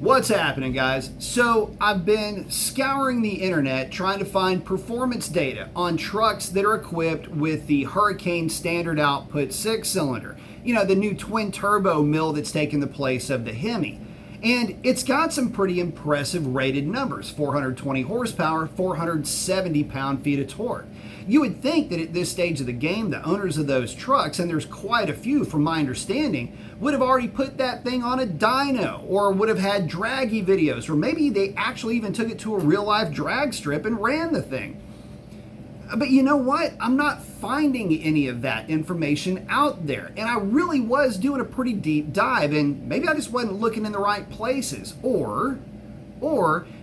What's happening, guys? So I've been scouring the internet trying to find performance data on trucks that are equipped with the Hurricane standard output 6-cylinder. You know, the new twin turbo mill that's taken the place of the Hemi. And it's got some pretty impressive rated numbers: 420 horsepower, 470 pound-feet of torque. You would think that at this stage of the game, the owners of those trucks, and there's quite a few from my understanding, would have already put that thing on a dyno, or would have had draggy videos, or maybe they actually even took it to a real-life drag strip and ran the thing. But you know what? I'm not finding any of that information out there. And I really was doing a pretty deep dive, and maybe I just wasn't looking in the right places. Or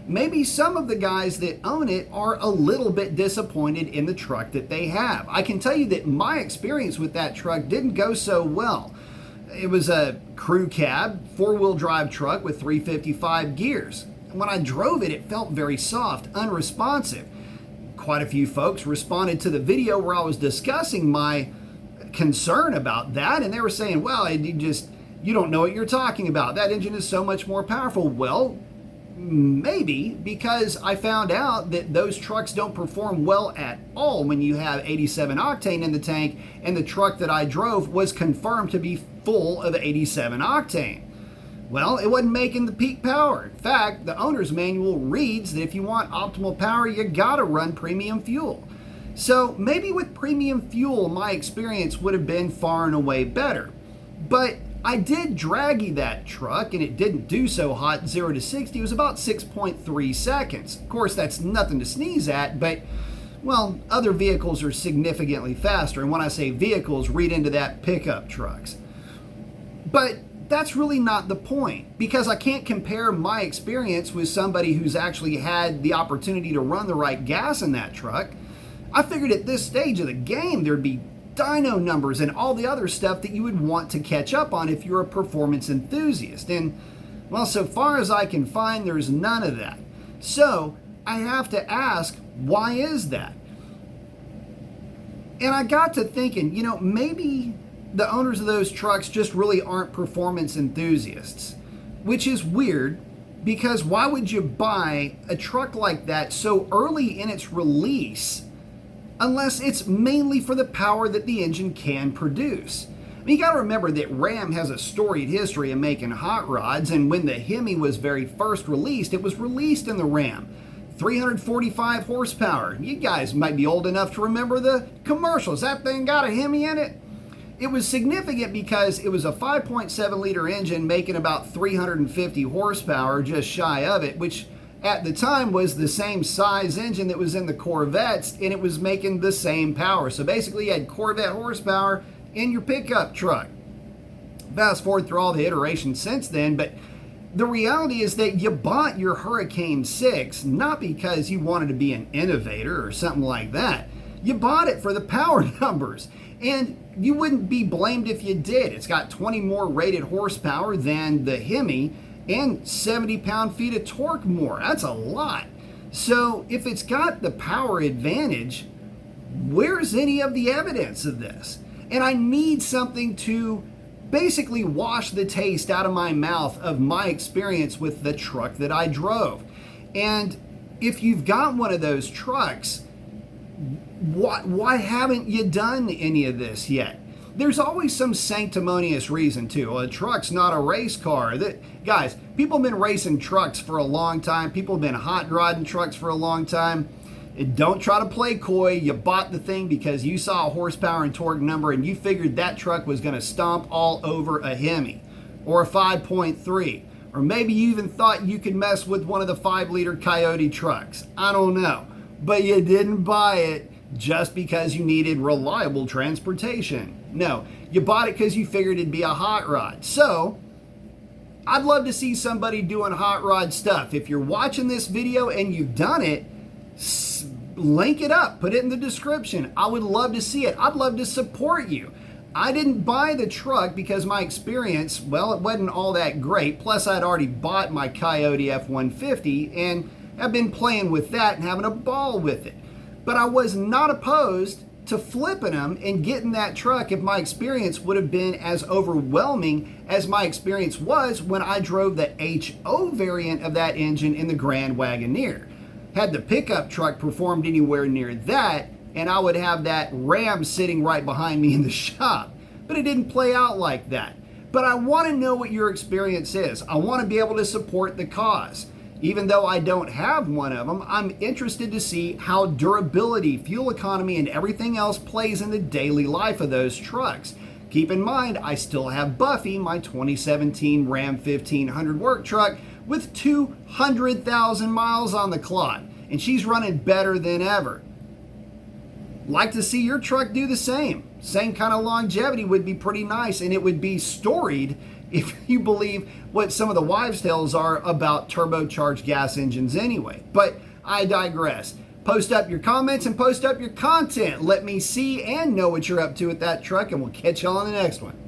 maybe some of the guys that own it are a little bit disappointed in the truck that they have. I can tell you that my experience with that truck didn't go so well. It was a crew cab, four-wheel drive truck with 355 gears. When I drove it, it felt very soft, unresponsive. Quite a few folks responded to the video where I was discussing my concern about that, and they were saying, well, you don't know what you're talking about. That engine is so much more powerful. Well, maybe, because I found out that those trucks don't perform well at all when you have 87 octane in the tank, and the truck that I drove was confirmed to be full of 87 octane. Well, it wasn't making the peak power. In fact, the owner's manual reads that if you want optimal power, you gotta run premium fuel. So maybe with premium fuel, my experience would have been far and away better. But I did draggy that truck, and it didn't do so hot. 0 to 60 was about 6.3 seconds. Of course, that's nothing to sneeze at, but, well, other vehicles are significantly faster. And when I say vehicles, read into that pickup trucks. But that's really not the point, because I can't compare my experience with somebody who's actually had the opportunity to run the right gas in that truck. I figured at this stage of the game there'd be dyno numbers and all the other stuff that you would want to catch up on if you're a performance enthusiast. And, well, so far as I can find, there's none of that. So I have to ask, why is that? And I got to thinking, maybe the owners of those trucks just really aren't performance enthusiasts, which is weird, because why would you buy a truck like that so early in its release unless it's mainly for the power that the engine can produce? I mean, you got to remember that Ram has a storied history of making hot rods, and when the Hemi was very first released, it was released in the Ram. 345 horsepower. You guys might be old enough to remember the commercials. That thing got a Hemi in it. It was significant because it was a 5.7 liter engine making about 350 horsepower, just shy of it, which at the time was the same size engine that was in the Corvettes, and it was making the same power. So basically you had Corvette horsepower in your pickup truck. Fast forward through all the iterations since then, but the reality is that you bought your Hurricane 6 not because you wanted to be an innovator or something like that. You bought it for the power numbers, and you wouldn't be blamed if you did. It's got 20 more rated horsepower than the Hemi and 70 pound-feet of torque more. That's a lot. So if it's got the power advantage, where's any of the evidence of this? And I need something to basically wash the taste out of my mouth of my experience with the truck that I drove. And if you've got one of those trucks, why haven't you done any of this yet? There's always some sanctimonious reason too. Well, a truck's not a race car. Guys, people have been racing trucks for a long time. People have been hot rodding trucks for a long time. And don't try to play coy. You bought the thing because you saw a horsepower and torque number and you figured that truck was going to stomp all over a Hemi or a 5.3. Or maybe you even thought you could mess with one of the 5-liter Coyote trucks. I don't know. But you didn't buy it just because you needed reliable transportation. No, you bought it because you figured it'd be a hot rod. So, I'd love to see somebody doing hot rod stuff. If you're watching this video and you've done it, link it up, put it in the description. I would love to see it. I'd love to support you. I didn't buy the truck because my experience, well, it wasn't all that great. Plus, I'd already bought my Coyote F-150 and I've been playing with that and having a ball with it. But I was not opposed to flipping them and getting that truck if my experience would have been as overwhelming as my experience was when I drove the HO variant of that engine in the Grand Wagoneer. Had the pickup truck performed anywhere near that, and I would have that Ram sitting right behind me in the shop. But it didn't play out like that. But I want to know what your experience is. I want to be able to support the cause. Even though I don't have one of them, I'm interested to see how durability, fuel economy, and everything else plays in the daily life of those trucks. Keep in mind, I still have Buffy, my 2017 Ram 1500 work truck, with 200,000 miles on the clock, and she's running better than ever. Like to see your truck do the same. Same kind of longevity would be pretty nice, and it would be storied if you believe what some of the wives' tales are about turbocharged gas engines anyway. But I digress. Post up your comments and post up your content. Let me see and know what you're up to with that truck, and we'll catch you on the next one.